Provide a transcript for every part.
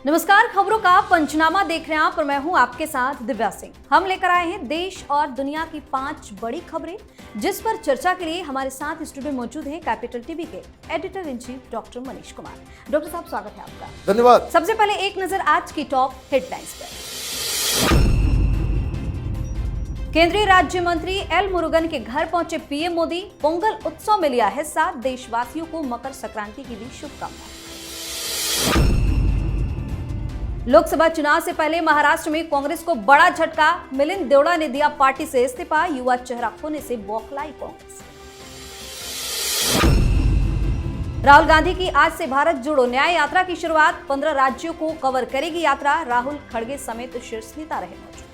नमस्कार, खबरों का पंचनामा देख रहे हैं आप और मैं हूं आपके साथ दिव्या सिंह। हम लेकर आए हैं देश और दुनिया की 5 बड़ी खबरें, जिस पर चर्चा के लिए हमारे साथ स्टूडियो में मौजूद हैं कैपिटल टीवी के editor in chief doctor Manish Kumar. Doctor साहब, स्वागत है आपका। धन्यवाद। सबसे पहले एक नजर आज की टॉप हेडलाइंस पर। केंद्रीय राज्य मंत्री एल मुरुगन के घर पहुंचे पीएम मोदी, पोंगल उत्सव में लिया हिस्सा, देशवासियों को मकर संक्रांति की दी शुभकामनाएं। लोकसभा चुनाव से पहले महाराष्ट्र में कांग्रेस को बड़ा झटका, मिलिंद देवड़ा ने दिया पार्टी से इस्तीफा, युवा चेहरा खोने से बौखलाई कांग्रेस। राहुल गांधी की आज से भारत जोड़ो न्याय यात्रा की शुरुआत, 15 राज्यों को कवर करेगी यात्रा, राहुल खड़गे समेत शीर्ष नेता रहे मौजूद।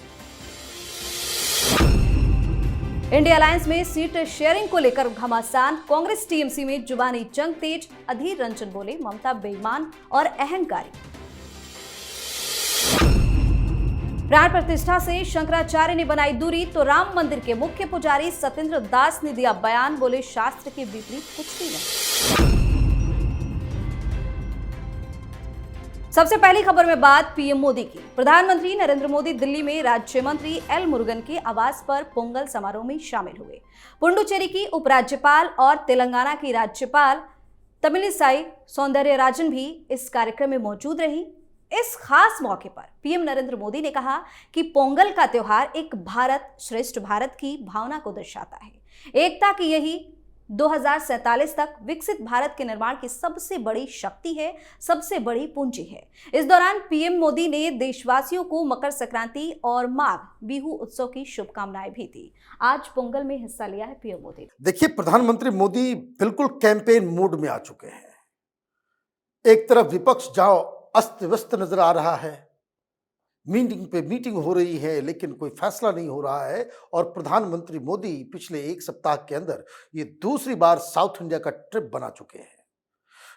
इंडिया अलायंस में सीट शेयरिंग को लेकर घमासान, कांग्रेस टीएमसी में जुबानी जंग तेज, अधीर रंजन बोले ममता बेईमान और अहंकारी। प्राण प्रतिष्ठा से शंकराचार्य ने बनाई दूरी, तो राम मंदिर के मुख्य पुजारी सत्येंद्र दास ने दिया बयान, बोले शास्त्र के विपरीत कुछ भी नहीं। सबसे पहली खबर में बात पीएम मोदी की। प्रधानमंत्री नरेंद्र मोदी दिल्ली में राज्य मंत्री एल मुरुगन के आवास पर पोंगल समारोह में शामिल हुए। पुडुचेरी की उपराज्यपाल और तेलंगाना की राज्यपाल तमिलिसाई सौंदर्यराजन भी इस कार्यक्रम में मौजूद रही। इस खास मौके पर पीएम नरेंद्र मोदी ने कहा कि पोंगल का त्योहार एक भारत श्रेष्ठ भारत की भावना को दर्शाता है, एकता की यही 2047 तक विकसित भारत के निर्माण की सबसे बड़ी शक्ति है, सबसे बड़ी पूंजी है। इस दौरान पीएम मोदी ने देशवासियों को मकर संक्रांति और माघ बिहू उत्सव की शुभकामनाएं भी दी। आज पोंगल में हिस्सा लिया है पीएम मोदी। देखिए, प्रधानमंत्री मोदी बिल्कुल कैंपेन मोड में आ चुके हैं। एक तरफ विपक्ष जहां अस्त व्यस्त नजर आ रहा है, मीटिंग पे मीटिंग हो रही है, लेकिन कोई फैसला नहीं हो रहा है। और प्रधानमंत्री मोदी पिछले एक सप्ताह के अंदर ये दूसरी बार साउथ इंडिया का ट्रिप बना चुके हैं।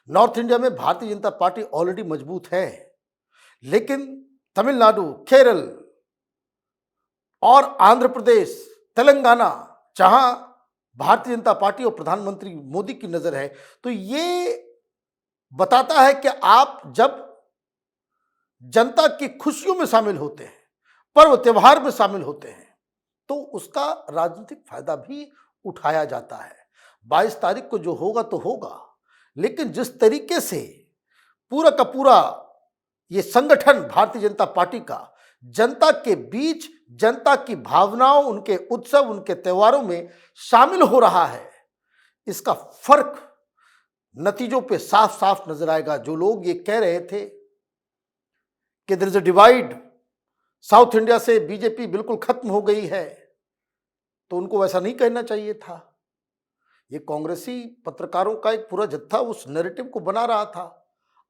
नॉर्थ इंडिया में भारतीय जनता पार्टी ऑलरेडी मजबूत है, लेकिन तमिलनाडु, केरल और आंध्र प्रदेश, तेलंगाना, जहां भारतीय जनता पार्टी और प्रधानमंत्री मोदी की नजर है, तो ये बताता है कि आप जब जनता की खुशियों में शामिल होते हैं, पर्व त्योहार में शामिल होते हैं, तो उसका राजनीतिक फायदा भी उठाया जाता है। 22 तारीख को जो होगा तो होगा, लेकिन जिस तरीके से पूरा का पूरा ये संगठन भारतीय जनता पार्टी का जनता के बीच, जनता की भावनाओं, उनके उत्सव, उनके त्योहारों में शामिल हो रहा है, इसका फर्क नतीजों पे साफ साफ नजर आएगा। जो लोग ये कह रहे थे कि there is a divide, South India से बीजेपी बिल्कुल खत्म हो गई है, तो उनको वैसा नहीं कहना चाहिए था। ये कांग्रेसी पत्रकारों का एक पूरा जत्था उस नैरेटिव को बना रहा था।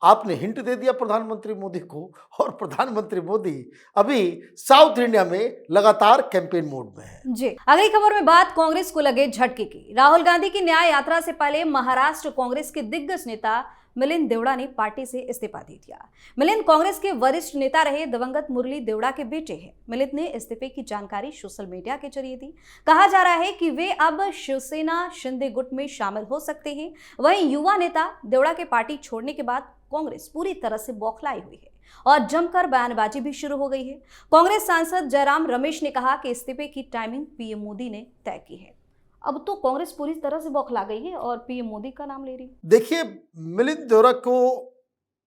आपने हिंट दे दिया प्रधानमंत्री मोदी को, और प्रधानमंत्री मोदी अभी साउथ इंडिया में लगातार कैंपेन मोड में है। जी, अगली खबर में बात कांग्रेस को लगे झटके की। राहुल गांधी की न्याय यात्रा से पहले महाराष्ट्र कांग्रेस के दिग्गज नेता मिलिंद देवड़ा ने पार्टी से इस्तीफा दे दिया। मिलिंद कांग्रेस के वरिष्ठ नेता रहे दिवंगत मुरली देवड़ा के बेटे हैं। मिलिंद ने इस्तीफे की जानकारी सोशल मीडिया के जरिए दी। कहा जा रहा है कि वे अब शिवसेना शिंदे गुट में शामिल हो सकते हैं। वहीं युवा नेता देवड़ा के पार्टी छोड़ने के बाद कांग्रेस पूरी तरह से बौखलाई हुई है और जमकर बयानबाजी भी शुरू हो गई है। कांग्रेस सांसद जयराम रमेश ने कहा कि इस्तीफे की टाइमिंग पीएम मोदी ने तय की है। अब तो कांग्रेस पूरी तरह से बौखला गई है और पीएम मोदी का नाम ले रही है। देखिए, मिलिंद देवड़ा को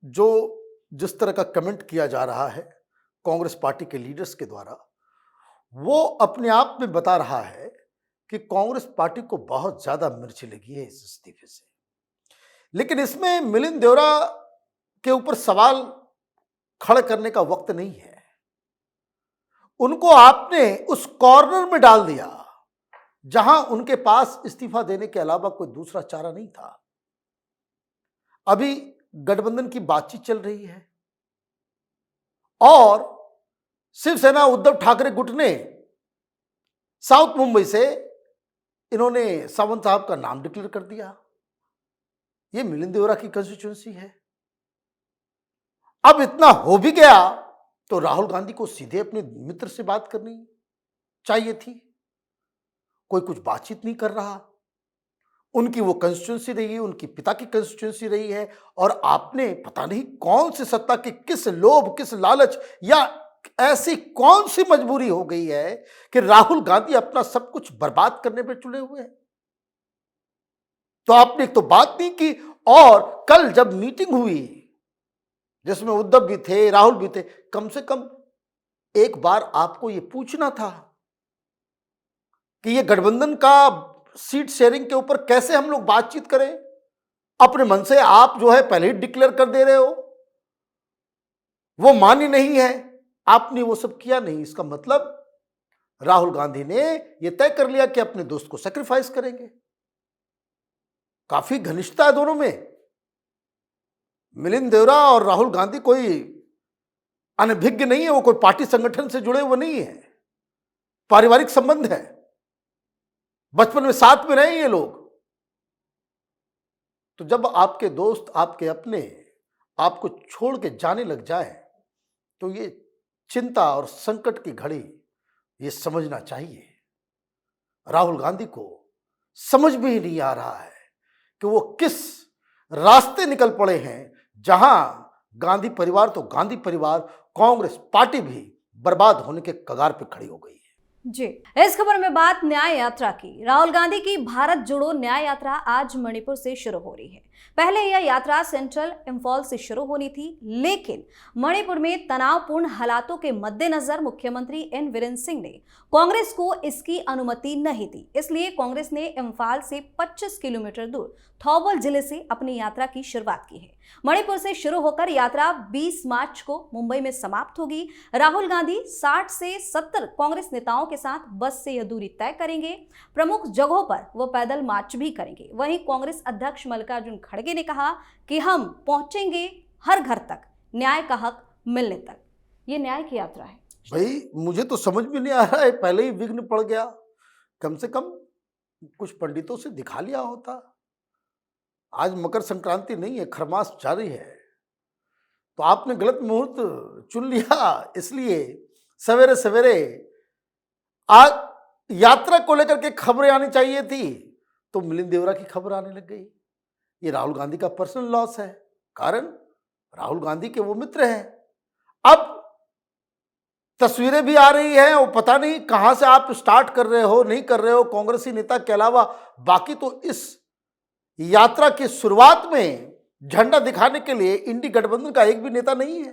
जो जिस तरह का कमेंट किया जा रहा है कांग्रेस पार्टी के लीडर्स के द्वारा, वो अपने आप में बता रहा है कि कांग्रेस पार्टी को बहुत ज्यादा मिर्ची लगी है इस इस्तीफे से। लेकिन इसमें मिलिंद देवड़ा के ऊपर सवाल खड़ा करने का वक्त नहीं है। उनको आपने उस कॉर्नर में डाल दिया जहां उनके पास इस्तीफा देने के अलावा कोई दूसरा चारा नहीं था। अभी गठबंधन की बातचीत चल रही है और शिवसेना उद्धव ठाकरे गुट ने साउथ मुंबई से इन्होंने सावंत साहब का नाम डिक्लेयर कर दिया। ये मिलिंद देवड़ा की कंस्टिट्यूएंसी है। अब इतना हो भी गया तो राहुल गांधी को सीधे अपने मित्र से बात करनी चाहिए थी। कोई कुछ बातचीत नहीं कर रहा, उनकी वो कंस्टिट्यूंसी रही है, उनकी पिता की कंस्टिट्यूंसी रही है, और आपने पता नहीं कौन सी सत्ता की किस लोभ, किस लालच, या ऐसी कौन सी मजबूरी हो गई है कि राहुल गांधी अपना सब कुछ बर्बाद करने पे तुले हुए हैं। तो आपने एक तो बात नहीं की, और कल जब मीटिंग हुई जिसमें उद्धव भी थे, राहुल भी थे, कम से कम एक बार आपको यह पूछना था कि ये गठबंधन का सीट शेयरिंग के ऊपर कैसे हम लोग बातचीत करें। अपने मन से आप जो है पहले ही डिक्लेयर कर दे रहे हो, वो मानी नहीं है, आपने वो सब किया नहीं। इसका मतलब राहुल गांधी ने यह तय कर लिया कि अपने दोस्त को सैक्रिफाइस करेंगे। काफी घनिष्ठता है दोनों में। मिलिंद देवरा और राहुल गांधी कोई अनभिज्ञ नहीं है, वो कोई पार्टी संगठन से जुड़े हुए नहीं है, पारिवारिक संबंध है, बचपन में साथ में रहे ये लोग। तो जब आपके दोस्त, आपके अपने आपको छोड़ के जाने लग जाए, तो ये चिंता और संकट की घड़ी ये समझना चाहिए। राहुल गांधी को समझ में ही नहीं आ रहा है कि वो किस रास्ते निकल पड़े हैं, जहां गांधी परिवार तो गांधी परिवार, कांग्रेस पार्टी भी बर्बाद होने के कगार पे खड़ी हो गई है। जी, इस खबर में बात न्याय यात्रा की। राहुल गांधी की भारत जोड़ो न्याय यात्रा आज मणिपुर से शुरू हो रही है। पहले यह यात्रा सेंट्रल इंफॉल से शुरू होनी थी, लेकिन मणिपुर में तनावपूर्ण हालातों के मद्देनजर मुख्यमंत्री एन वीरेंद्र सिंह ने कांग्रेस को इसकी अनुमति नहीं दी। इसलिए कांग्रेस ने इंफाल से 25 किलोमीटर दूर थौबल जिले से अपनी यात्रा की शुरुआत की है। मणिपुर से शुरू होकर यात्रा 20 मार्च को मुंबई में समाप्त होगी। राहुल गांधी 60 से 70 कांग्रेस नेताओं के साथ बस से यह दूरी तय करेंगे। प्रमुख जगहों पर वो पैदल मार्च भी करेंगे। वहीं कांग्रेस अध्यक्ष मल्लिकार्जुन खड़गे ने कहा कि हम पहुंचेंगे हर घर तक, न्याय का हक मिलने तक। ये न्याय की यात्रा है। भाई मुझे तो समझ में नहीं आ रहा है, पहले ही विघ्न पड़ गया। कम से कम कुछ पंडितों से दिखा लिया होता। आज मकर संक्रांति नहीं है, खरमास जारी है, तो आपने गलत मुहूर्त चुन लिया। इसलिए सवेरे सवेरे आज यात्रा को लेकर के खबरें आनी चाहिए थी, तो मिलिंद देवरा की खबर आने लग गई। ये राहुल गांधी का पर्सनल लॉस है, कारण राहुल गांधी के वो मित्र हैं। अब तस्वीरें भी आ रही हैं, वो पता नहीं कहां से आप स्टार्ट कर रहे हो, नहीं कर रहे हो। कांग्रेसी नेता के अलावा बाकी तो इस यात्रा की शुरुआत में झंडा दिखाने के लिए इंडी गठबंधन का एक भी नेता नहीं है।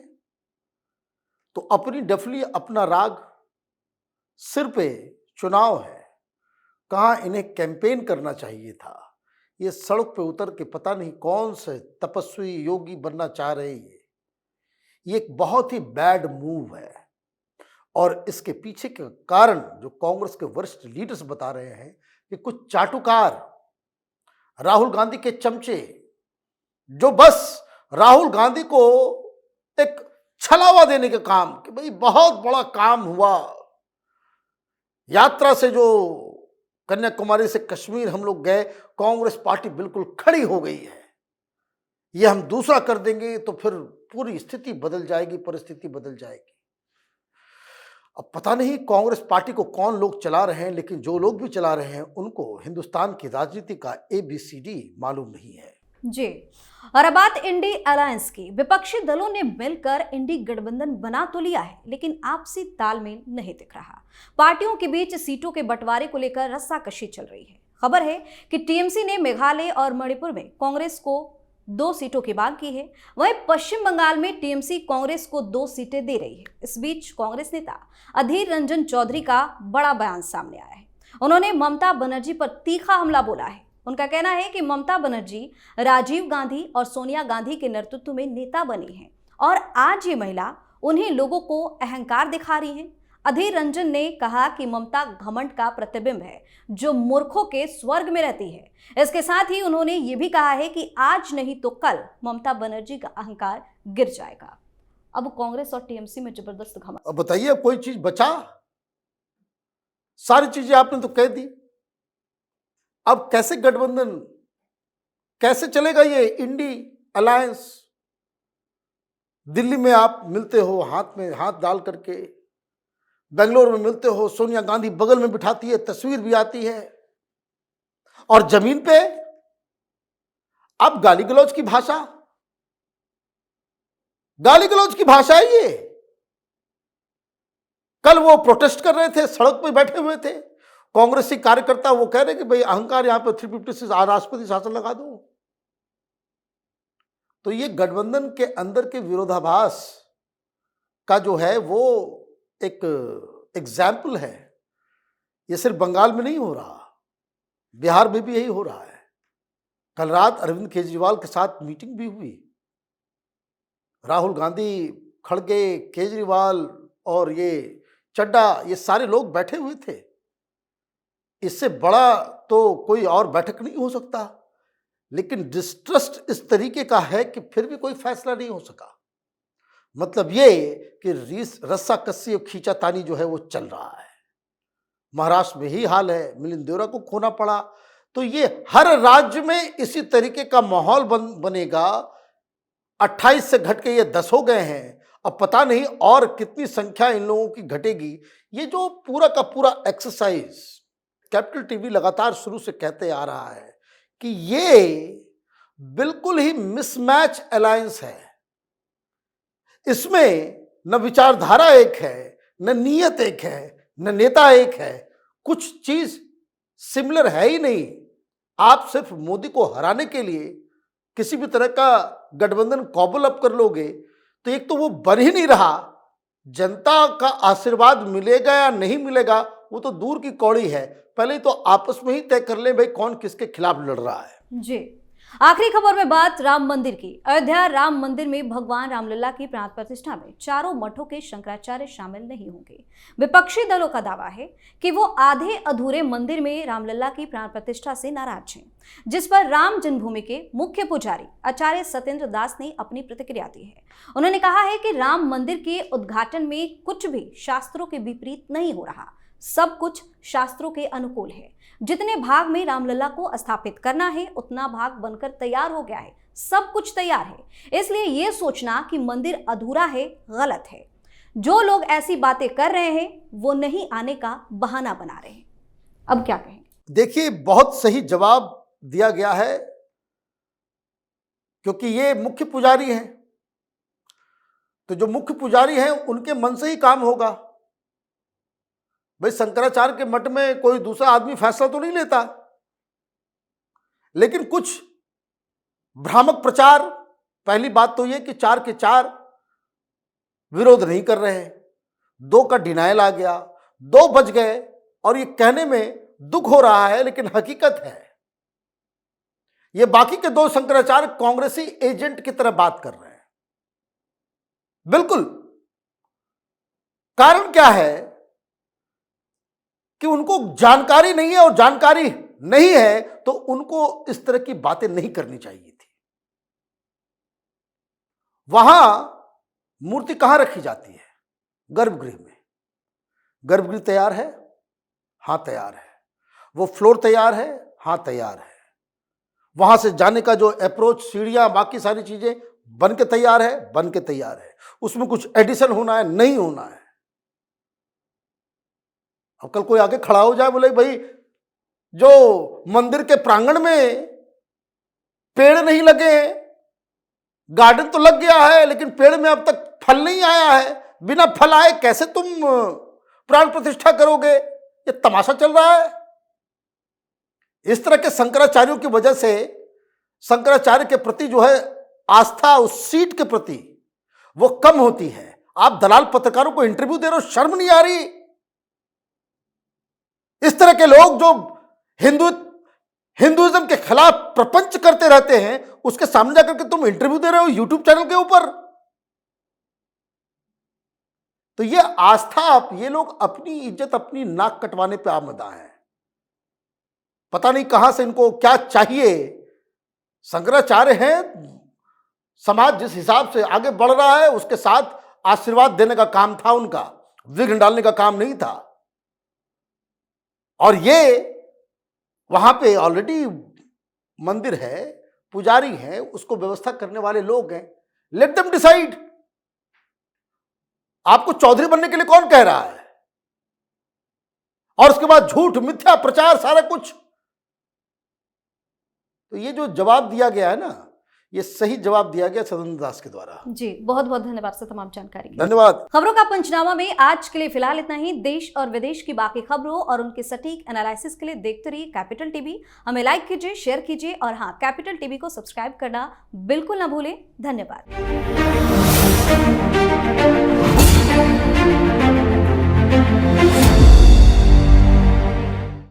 तो अपनी डफली, अपना राग सिर पे चुनाव है, कहां इन्हें कैंपेन करना चाहिए था। ये सड़क पे उतर के पता नहीं कौन से तपस्वी योगी बनना चाह रहे हैं। ये एक बहुत ही बैड मूव है, और इसके पीछे के कारण जो कांग्रेस के वरिष्ठ लीडर्स बता रहे हैं कि कुछ चाटुकार, राहुल गांधी के चमचे, जो बस राहुल गांधी को एक छलावा देने का काम, कि भाई बहुत बड़ा काम हुआ, यात्रा से जो कन्याकुमारी से कश्मीर हम लोग गए, कांग्रेस पार्टी बिल्कुल खड़ी हो गई है, ये हम दूसरा कर देंगे तो फिर पूरी स्थिति बदल जाएगी, परिस्थिति बदल जाएगी। अब पता नहीं कांग्रेस पार्टी को कौन लोग चला रहे हैं, लेकिन जो लोग भी चला रहे हैं उनको हिंदुस्तान की राजनीति का ABCD मालूम नहीं है। जी, और अब बात इंडी अलायंस की। विपक्षी दलों ने मिलकर इंडी गठबंधन बना तो लिया है, लेकिन आपसी तालमेल नहीं दिख रहा। पार्टियों के बीच सीटों के बंटवारे को लेकर रस्साकशी चल रही है। खबर है कि टीएमसी ने मेघालय और मणिपुर में कांग्रेस को 2 सीटों की मांग की है। वहीं पश्चिम बंगाल में टीएमसी कांग्रेस को 2 सीटें दे रही है। इस बीच कांग्रेस नेता अधीर रंजन चौधरी का बड़ा बयान सामने आया है। उन्होंने ममता बनर्जी पर तीखा हमला बोला है। उनका कहना है कि ममता बनर्जी राजीव गांधी और सोनिया गांधी के नेतृत्व में नेता बनी हैं, और आज ये महिला उन्हीं लोगों को अहंकार दिखा रही है। अधीर रंजन ने कहा कि ममता घमंड का प्रतिबिंब है, जो मूर्खों के स्वर्ग में रहती है। इसके साथ ही उन्होंने ये भी कहा है कि आज नहीं तो कल ममता बनर्जी का अहंकार गिर जाएगा। अब कांग्रेस और टीएमसी में जबरदस्त घमंड। अब बताइए, अब कोई चीज बचा? सारी चीजें आपने तो कह दी। अब कैसे गठबंधन, कैसे चलेगा ये इंडी अलायंस? दिल्ली में आप मिलते हो हाथ में हाथ डाल करके, बेंगलोर में मिलते हो, सोनिया गांधी बगल में बिठाती है, तस्वीर भी आती है, और जमीन पे अब गाली गलौज की भाषा, गाली गलौज की भाषा है ये। कल वो प्रोटेस्ट कर रहे थे, सड़क पर बैठे हुए थे कांग्रेसी कार्यकर्ता, वो कह रहे कि भाई अहंकार यहां पर 356 राष्ट्रपति शासन लगा दो। तो ये गठबंधन के अंदर के विरोधाभास का जो है वो एक एग्जाम्पल है। ये सिर्फ बंगाल में नहीं हो रहा, बिहार में भी यही हो रहा है। कल रात अरविंद केजरीवाल के साथ मीटिंग भी हुई। राहुल गांधी, खड़गे, केजरीवाल और ये चड्डा, ये सारे लोग बैठे हुए थे। इससे बड़ा तो कोई और बैठक नहीं हो सकता, लेकिन डिस्ट्रस्ट इस तरीके का है कि फिर भी कोई फैसला नहीं हो सका। मतलब ये कि रस्सा कस्सी और खींचातानी जो है वो चल रहा है। महाराष्ट्र में ही हाल है, मिलिंद देवरा को खोना पड़ा। तो ये हर राज्य में इसी तरीके का माहौल बनेगा। 28 से घट के ये 10 हो गए हैं, अब पता नहीं और कितनी संख्या इन लोगों की घटेगी। ये जो पूरा का पूरा एक्सरसाइज कैपिटल टीवी लगातार शुरू से कहते आ रहा है कि ये बिल्कुल ही मिसमैच अलायंस है। इसमें न विचारधारा एक है, न नीयत एक है, न नेता एक है, कुछ चीज सिमिलर है ही नहीं। आप सिर्फ मोदी को हराने के लिए किसी भी तरह का गठबंधन कॉबल अप कर लोगे तो एक तो वो बन ही नहीं रहा। जनता का आशीर्वाद मिलेगा या नहीं मिलेगा वो तो दूर की कौड़ी है। पहले तो आपस में ही तय कर ले भाई कौन किसके खिलाफ लड़ रहा है। जी, आखिरी खबर में बात राम मंदिर की। अयोध्या राम मंदिर में भगवान रामलला की प्राण प्रतिष्ठा में चारों मठों के शंकराचार्य शामिल नहीं होंगे। विपक्षी दलों का दावा है कि वो आधे अधूरे मंदिर में रामलला की प्राण प्रतिष्ठा से नाराज हैं, जिस पर राम जन्मभूमि के मुख्य पुजारी आचार्य सत्येंद्र दास ने अपनी प्रतिक्रिया दी है। उन्होंने कहा है कि राम मंदिर के उद्घाटन में कुछ भी शास्त्रों के विपरीत नहीं हो रहा, सब कुछ शास्त्रों के अनुकूल है। जितने भाग में रामलला को स्थापित करना है उतना भाग बनकर तैयार हो गया है, सब कुछ तैयार है। इसलिए यह सोचना कि मंदिर अधूरा है गलत है। जो लोग ऐसी बातें कर रहे हैं वो नहीं आने का बहाना बना रहे हैं। अब क्या कहें? देखिए, बहुत सही जवाब दिया गया है, क्योंकि ये मुख्य पुजारी हैं। तो जो मुख्य पुजारी हैं उनके मन से ही काम होगा। भाई शंकराचार्य के मठ में कोई दूसरा आदमी फैसला तो नहीं लेता, लेकिन कुछ भ्रामक प्रचार, पहली बात तो ये कि 4 के 4 विरोध नहीं कर रहे हैं, 2 का डिनायल आ गया, 2 बच गए। और ये कहने में दुख हो रहा है लेकिन हकीकत है, ये बाकी के 2 शंकराचार्य कांग्रेसी एजेंट की तरह बात कर रहे हैं। बिल्कुल। कारण क्या है कि उनको जानकारी नहीं है, और जानकारी नहीं है तो उनको इस तरह की बातें नहीं करनी चाहिए थी। वहां मूर्ति कहां रखी जाती है? गर्भगृह में। गर्भगृह तैयार है? हां तैयार है। वो फ्लोर तैयार है? हां तैयार है। वहां से जाने का जो अप्रोच, सीढ़ियां, बाकी सारी चीजें बन के तैयार है? बन के तैयार है। उसमें कुछ एडिशन होना है? नहीं होना है। अब कल कोई आके खड़ा हो जाए बोले भाई जो मंदिर के प्रांगण में पेड़ नहीं लगे हैं, गार्डन तो लग गया है लेकिन पेड़ में अब तक फल नहीं आया है, बिना फल आए कैसे तुम प्राण प्रतिष्ठा करोगे? ये तमाशा चल रहा है। इस तरह के शंकराचार्यों की वजह से शंकराचार्य के प्रति जो है आस्था, उस सीट के प्रति वो कम होती है। आप दलाल पत्रकारों को इंटरव्यू दे रहे हो, शर्म नहीं आ रही? इस तरह के लोग जो हिंदुइज्म के खिलाफ प्रपंच करते रहते हैं, उसके सामने जाकर के तुम इंटरव्यू दे रहे हो यूट्यूब चैनल के ऊपर। तो ये आस्था, ये लोग अपनी इज्जत अपनी नाक कटवाने पे आमदा है। पता नहीं कहां से इनको क्या चाहिए। शंकराचार्य हैं, समाज जिस हिसाब से आगे बढ़ रहा है उसके साथ आशीर्वाद देने का काम था उनका, विघ्न डालने का काम नहीं था। और ये वहां पे ऑलरेडी मंदिर है, पुजारी है, उसको व्यवस्था करने वाले लोग हैं। Let them decide. आपको चौधरी बनने के लिए कौन कह रहा है? और उसके बाद झूठ, मिथ्या प्रचार, सारा कुछ। तो ये जो जवाब दिया गया है ना, ये सही जवाब दिया गया सदन दास के द्वारा। जी, बहुत बहुत धन्यवाद सर तमाम जानकारी के लिए। धन्यवाद। खबरों का पंचनामा में आज के लिए फिलहाल इतना ही। देश और विदेश की बाकी खबरों और उनके सटीक एनालिसिस के लिए देखते रहिए कैपिटल टीवी। हमें लाइक कीजिए, शेयर कीजिए और हाँ, कैपिटल टीवी को सब्सक्राइब करना बिल्कुल ना भूलें। धन्यवाद।